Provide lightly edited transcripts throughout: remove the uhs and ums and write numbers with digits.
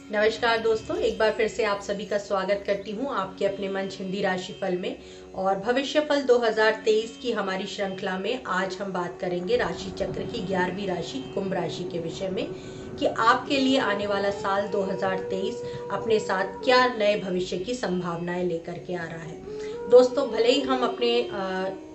नमस्कार दोस्तों, एक बार फिर से आप सभी का स्वागत करती हूँ आपके अपने मंच हिंदी राशिफल में। और भविष्यफल 2023 की हमारी श्रृंखला में आज हम बात करेंगे राशि चक्र की 11वीं राशि कुंभ राशि के विषय में कि आपके लिए आने वाला साल 2023 अपने साथ क्या नए भविष्य की संभावनाएं लेकर के आ रहा है। दोस्तों, भले ही हम अपने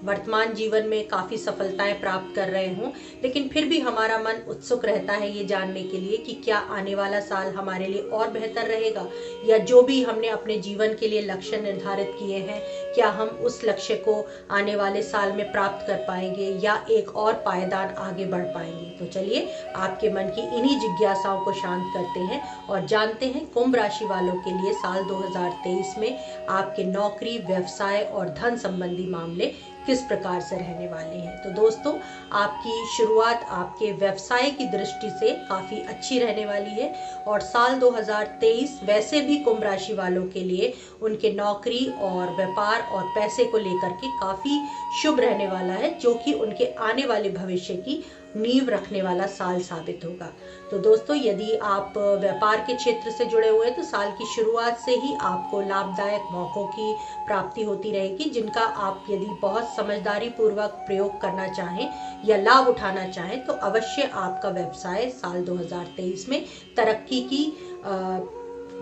वर्तमान जीवन में काफ़ी सफलताएं प्राप्त कर रहे हों, लेकिन फिर भी हमारा मन उत्सुक रहता है ये जानने के लिए कि क्या आने वाला साल हमारे लिए और बेहतर रहेगा, या जो भी हमने अपने जीवन के लिए लक्ष्य निर्धारित किए हैं क्या हम उस लक्ष्य को आने वाले साल में प्राप्त कर पाएंगे या एक और पायदान आगे बढ़ पाएंगे। तो चलिए आपके मन की इन्हीं जिज्ञासाओं को शांत करते हैं और जानते हैं कुंभ राशि वालों के लिए साल 2023 में आपके नौकरी, व्यवसाय और धन संबंधी मामले किस प्रकार से रहने वाले हैं। तो दोस्तों, आपकी शुरुआत आपके व्यवसाय की दृष्टि से काफ़ी अच्छी रहने वाली है और साल 2023 वैसे भी कुंभ राशि वालों के लिए उनके नौकरी और व्यापार और पैसे को लेकर के काफ़ी शुभ रहने वाला है, जो कि उनके आने वाले भविष्य की नींव रखने वाला साल साबित होगा। तो दोस्तों, यदि आप व्यापार के क्षेत्र से जुड़े हुए हैं तो साल की शुरुआत से ही आपको लाभदायक मौक़ों की प्राप्ति होती रहेगी, जिनका आप यदि बहुत समझदारी पूर्वक प्रयोग करना चाहें या लाभ उठाना चाहें तो अवश्य आपका व्यवसाय साल 2023 में तरक्की की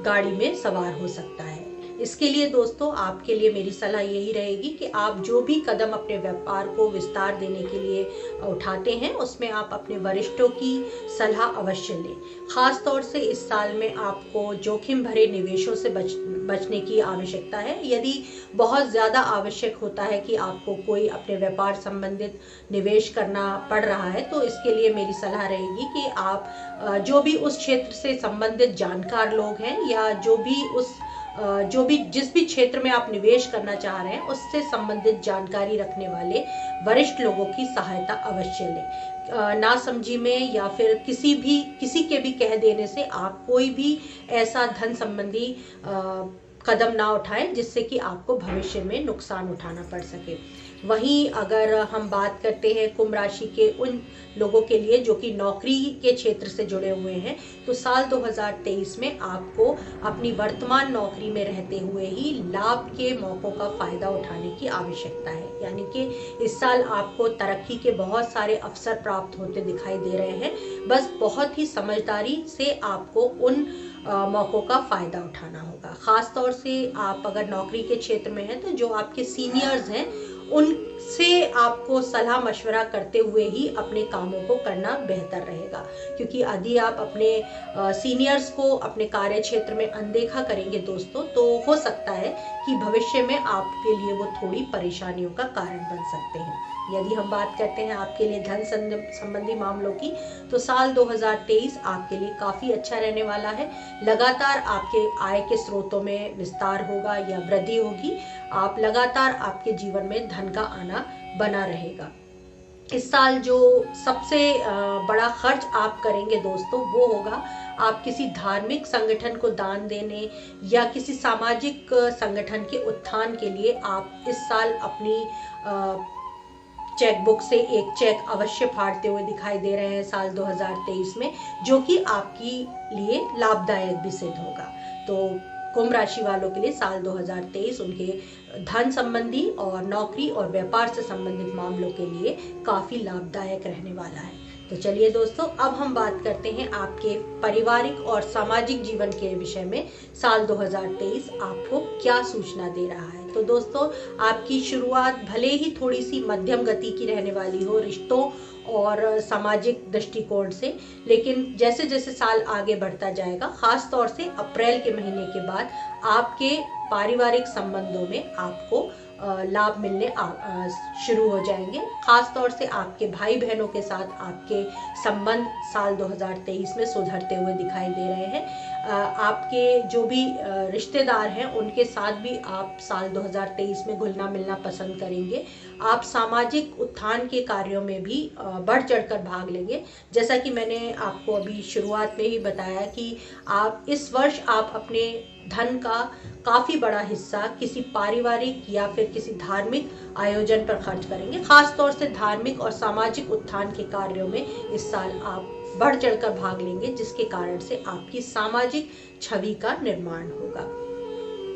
गाड़ी में सवार हो सकता है। इसके लिए दोस्तों, आपके लिए मेरी सलाह यही रहेगी कि आप जो भी कदम अपने व्यापार को विस्तार देने के लिए उठाते हैं उसमें आप अपने वरिष्ठों की सलाह अवश्य लें। खास तौर से इस साल में आपको जोखिम भरे निवेशों से बचने की आवश्यकता है। यदि बहुत ज़्यादा आवश्यक होता है कि आपको कोई अपने व्यापार संबंधित निवेश करना पड़ रहा है तो इसके लिए मेरी सलाह रहेगी कि आप जो भी उस क्षेत्र से संबंधित जानकार लोग हैं या जिस भी क्षेत्र में आप निवेश करना चाह रहे हैं उससे संबंधित जानकारी रखने वाले वरिष्ठ लोगों की सहायता अवश्य लें। नासमझी में या फिर किसी के भी कह देने से आप कोई भी ऐसा धन संबंधी कदम ना उठाएं जिससे कि आपको भविष्य में नुकसान उठाना पड़ सके। वहीं अगर हम बात करते हैं कुंभ राशि के उन लोगों के लिए जो कि नौकरी के क्षेत्र से जुड़े हुए हैं, तो साल 2023 में आपको अपनी वर्तमान नौकरी में रहते हुए ही लाभ के मौक़ों का फ़ायदा उठाने की आवश्यकता है। यानी कि इस साल आपको तरक्की के बहुत सारे अवसर प्राप्त होते दिखाई दे रहे हैं। बस बहुत ही समझदारी से आपको उन मौक़ों का फ़ायदा उठाना होगा। ख़ास तौर से आप अगर नौकरी के क्षेत्र में हैं तो जो आपके सीनियर्स हैं उनसे आपको सलाह मशवरा करते हुए ही अपने कामों को करना बेहतर रहेगा, क्योंकि यदि आप अपने सीनियर्स को अपने कार्य क्षेत्र में अनदेखा करेंगे दोस्तों, तो हो सकता है कि भविष्य में आपके लिए वो थोड़ी परेशानियों का कारण बन सकते हैं। यदि हम बात करते हैं आपके लिए धन संबंधी मामलों की, तो साल 2023 आपके लिए काफ़ी अच्छा रहने वाला है। लगातार आपके आय के स्रोतों में विस्तार होगा या वृद्धि होगी। आप लगातार आपके जीवन में धन का आना बना रहेगा। इस साल जो सबसे बड़ा खर्च आप करेंगे दोस्तों वो होगा आप किसी धार्मिक संगठन को दान देने या किसी सामाजिक संगठन के उत्थान के लिए आप इस साल अपनी चेकबुक से एक चेक अवश्य फाड़ते हुए दिखाई दे रहे हैं साल 2023 में, जो कि आपके लिए लाभदायक भी सिद्ध होगा। तो कुंभ राशि वालों के लिए साल 2023 उनके धन संबंधी और नौकरी और व्यापार से संबंधित मामलों के लिए काफ़ी लाभदायक रहने वाला है। तो चलिए दोस्तों, अब हम बात करते हैं आपके पारिवारिक और सामाजिक जीवन के विषय में साल 2023 आपको क्या सूचना दे रहा है। तो दोस्तों, आपकी शुरुआत भले ही थोड़ी सी मध्यम गति की रहने वाली हो रिश्तों और सामाजिक दृष्टिकोण से, लेकिन जैसे जैसे साल आगे बढ़ता जाएगा, खास तौर से अप्रैल के महीने के बाद आपके पारिवारिक संबंधों में आपको लाभ मिलने शुरू हो जाएंगे। खास तौर से आपके भाई बहनों के साथ आपके संबंध साल 2023 में सुधरते हुए दिखाई दे रहे हैं। आपके जो भी रिश्तेदार हैं उनके साथ भी आप साल 2023 में घुलना मिलना पसंद करेंगे। आप सामाजिक उत्थान के कार्यों में भी बढ़ चढ़कर भाग लेंगे। जैसा कि मैंने आपको अभी शुरुआत में ही बताया कि आप इस वर्ष आप अपने धन का काफ़ी बड़ा हिस्सा किसी पारिवारिक या फिर किसी धार्मिक आयोजन पर खर्च करेंगे। खास तौर से धार्मिक और सामाजिक उत्थान के कार्यों में इस साल आप बढ़ चढ़कर भाग लेंगे, जिसके कारण से आपकी सामाजिक छवि का निर्माण होगा।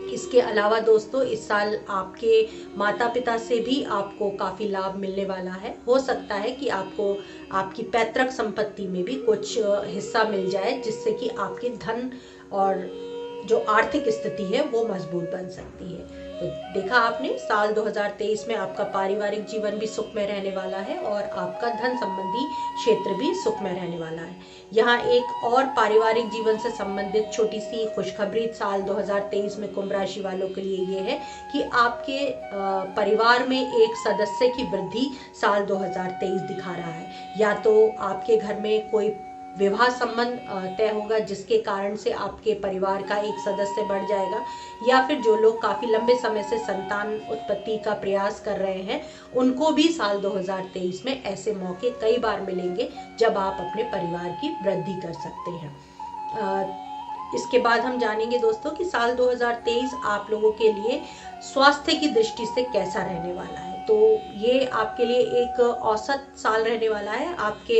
इसके अलावा दोस्तों, इस साल आपके माता पिता से भी आपको काफ़ी लाभ मिलने वाला है। हो सकता है कि आपको आपकी पैतृक संपत्ति में भी कुछ हिस्सा मिल जाए, जिससे कि आपकी धन और जो आर्थिक स्थिति है वो मजबूत बन सकती है। तो देखा आपने, साल 2023 में आपका पारिवारिक जीवन भी सुखमय रहने वाला है और आपका धन संबंधी क्षेत्र भी सुखमय रहने वाला है। यहाँ एक और पारिवारिक जीवन से संबंधित छोटी सी खुशखबरी साल 2023 में कुंभ राशि वालों के लिए ये है कि आपके परिवार में एक सदस्य की वृद्धि साल 2023 दिखा रहा है। या तो आपके घर में कोई विवाह संबंध तय होगा, जिसके कारण से आपके परिवार का एक सदस्य बढ़ जाएगा, या फिर जो लोग काफ़ी लंबे समय से संतान उत्पत्ति का प्रयास कर रहे हैं उनको भी साल 2023 में ऐसे मौके कई बार मिलेंगे जब आप अपने परिवार की वृद्धि कर सकते हैं। इसके बाद हम जानेंगे दोस्तों कि साल 2023 आप लोगों के लिए स्वास्थ्य की दृष्टि से कैसा रहने वाला है। तो ये आपके लिए एक औसत साल रहने वाला है। आपके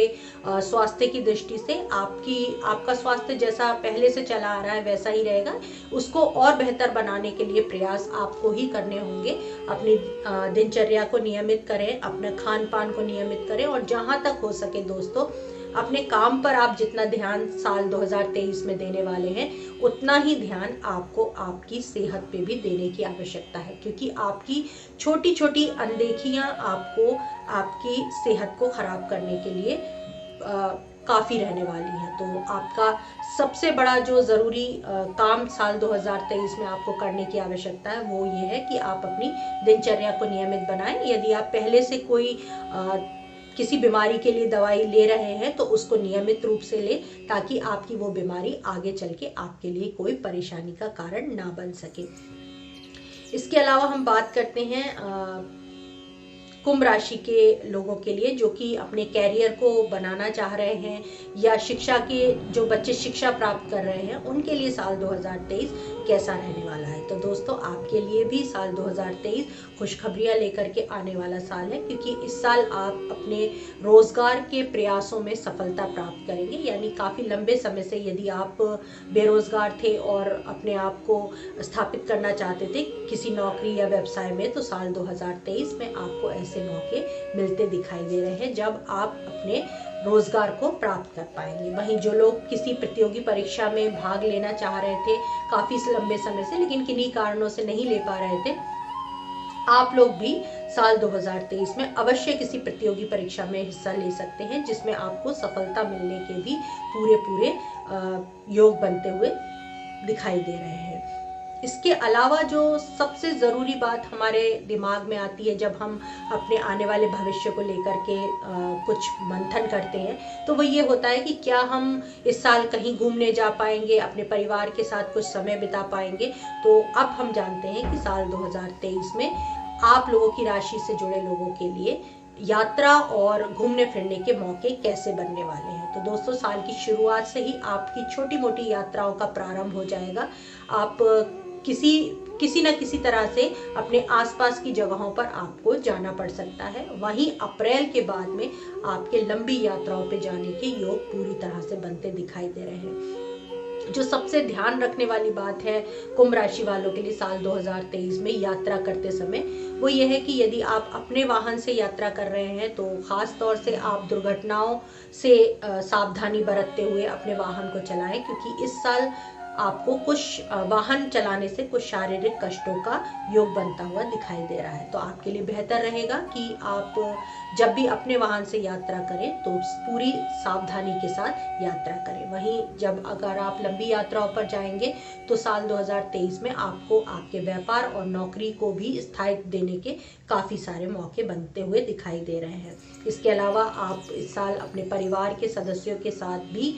स्वास्थ्य की दृष्टि से आपका स्वास्थ्य जैसा पहले से चला आ रहा है वैसा ही रहेगा। उसको और बेहतर बनाने के लिए प्रयास आपको ही करने होंगे। अपनी दिनचर्या को नियमित करें, अपने खान पान को नियमित करें, और जहाँ तक हो सके दोस्तों, अपने काम पर आप जितना ध्यान साल 2023 में देने वाले हैं उतना ही ध्यान आपको आपकी सेहत पे भी देने की आवश्यकता है, क्योंकि आपकी छोटी छोटी अनदेखियां आपको आपकी सेहत को खराब करने के लिए काफ़ी रहने वाली है। तो आपका सबसे बड़ा जो ज़रूरी काम साल 2023 में आपको करने की आवश्यकता है वो ये है कि आप अपनी दिनचर्या को नियमित बनाएं। यदि आप पहले से कोई किसी बीमारी के लिए दवाई ले रहे हैं तो उसको नियमित रूप से लें, ताकि आपकी वो बीमारी आगे चल के आपके लिए कोई परेशानी का कारण ना बन सके। इसके अलावा हम बात करते हैं कुंभ राशि के लोगों के लिए जो कि अपने कैरियर को बनाना चाह रहे हैं, या शिक्षा के जो बच्चे शिक्षा प्राप्त कर रहे हैं उनके लिए साल 2023 कैसा रहने वाला है। तो दोस्तों, आपके लिए भी साल 2023 खुशखबरियां लेकर के आने वाला साल है, क्योंकि इस साल आप अपने रोजगार के प्रयासों में सफलता प्राप्त करेंगे। यानी काफ़ी लंबे समय से यदि आप बेरोजगार थे और अपने आप को स्थापित करना चाहते थे किसी नौकरी या व्यवसाय में, तो साल 2023 में आपको ऐसे मौके मिलते दिखाई दे रहे हैं जब आप अपने रोजगार को प्राप्त कर पाएंगे। वहीं जो लोग किसी प्रतियोगी परीक्षा में भाग लेना चाह रहे थे काफी लंबे समय से, लेकिन किन्हीं कारणों से नहीं ले पा रहे थे, आप लोग भी साल 2023 में अवश्य किसी प्रतियोगी परीक्षा में हिस्सा ले सकते हैं, जिसमें आपको सफलता मिलने के भी पूरे योग बनते हुए दिखाई दे रहे हैं। इसके अलावा जो सबसे ज़रूरी बात हमारे दिमाग में आती है जब हम अपने आने वाले भविष्य को लेकर के कुछ मंथन करते हैं, तो वो ये होता है कि क्या हम इस साल कहीं घूमने जा पाएंगे, अपने परिवार के साथ कुछ समय बिता पाएंगे। तो अब हम जानते हैं कि साल 2023 में आप लोगों की राशि से जुड़े लोगों के लिए यात्रा और घूमने फिरने के मौके कैसे बनने वाले हैं। तो दोस्तों, साल की शुरुआत से ही आपकी छोटी मोटी यात्राओं का प्रारंभ हो जाएगा। आप किसी न किसी तरह से अपने आसपास की जगहों पर आपको जाना पड़ सकता है। वहीं अप्रैल के बाद में आपके लंबी यात्राओं पे जाने के योग पूरी तरह से बनते दिखाई दे रहे हैं। जो सबसे ध्यान रखने वाली बात है कुंभ राशि वालों के लिए साल 2023 में यात्रा करते समय, वो ये है कि यदि आप अपने वाहन से यात्रा कर रहे हैं तो खास तौर से आप दुर्घटनाओं से सावधानी बरतते हुए अपने वाहन को चलाएं, क्योंकि इस साल आपको कुछ वाहन चलाने से कुछ शारीरिक कष्टों का योग बनता हुआ दिखाई दे रहा है। तो आपके लिए बेहतर रहेगा कि आप जब भी अपने वाहन से यात्रा करें तो पूरी सावधानी के साथ यात्रा करें। वहीं अगर आप लंबी यात्राओं पर जाएंगे तो साल 2023 में आपको आपके व्यापार और नौकरी को भी स्थायित्व देने के काफ़ी सारे मौके बनते हुए दिखाई दे रहे हैं। इसके अलावा आप इस साल अपने परिवार के सदस्यों के साथ भी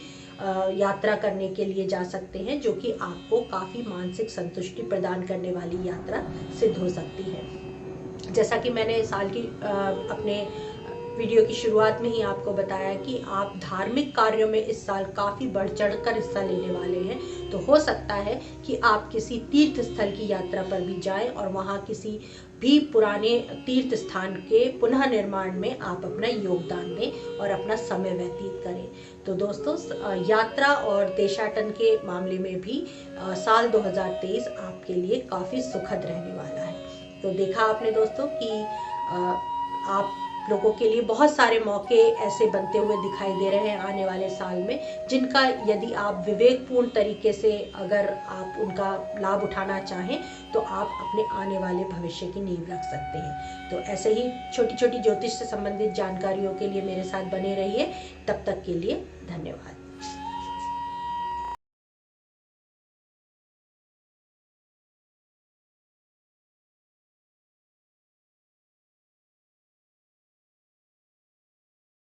यात्रा करने के लिए जा सकते हैं, जो कि आपको काफ़ी मानसिक संतुष्टि प्रदान करने वाली यात्रा सिद्ध हो सकती है। जैसा कि मैंने साल की अपने वीडियो की शुरुआत में ही आपको बताया कि आप धार्मिक कार्यों में इस साल काफ़ी बढ़ चढ़ कर हिस्सा लेने वाले हैं। तो हो सकता है कि आप किसी तीर्थ स्थल की यात्रा पर भी जाएं और वहां किसी भी पुराने तीर्थ स्थान के पुनः निर्माण में आप अपना योगदान दें और अपना समय व्यतीत करें। तो दोस्तों, यात्रा और देशाटन के मामले में भी साल 2023 आपके लिए काफ़ी सुखद रहने वाला है। तो देखा आपने दोस्तों कि आप लोगों के लिए बहुत सारे मौके ऐसे बनते हुए दिखाई दे रहे हैं आने वाले साल में, जिनका यदि आप विवेकपूर्ण तरीके से अगर आप उनका लाभ उठाना चाहें तो आप अपने आने वाले भविष्य की नींव रख सकते हैं। तो ऐसे ही छोटी छोटी ज्योतिष से संबंधित जानकारियों के लिए मेरे साथ बने रहिए। तब तक के लिए धन्यवाद।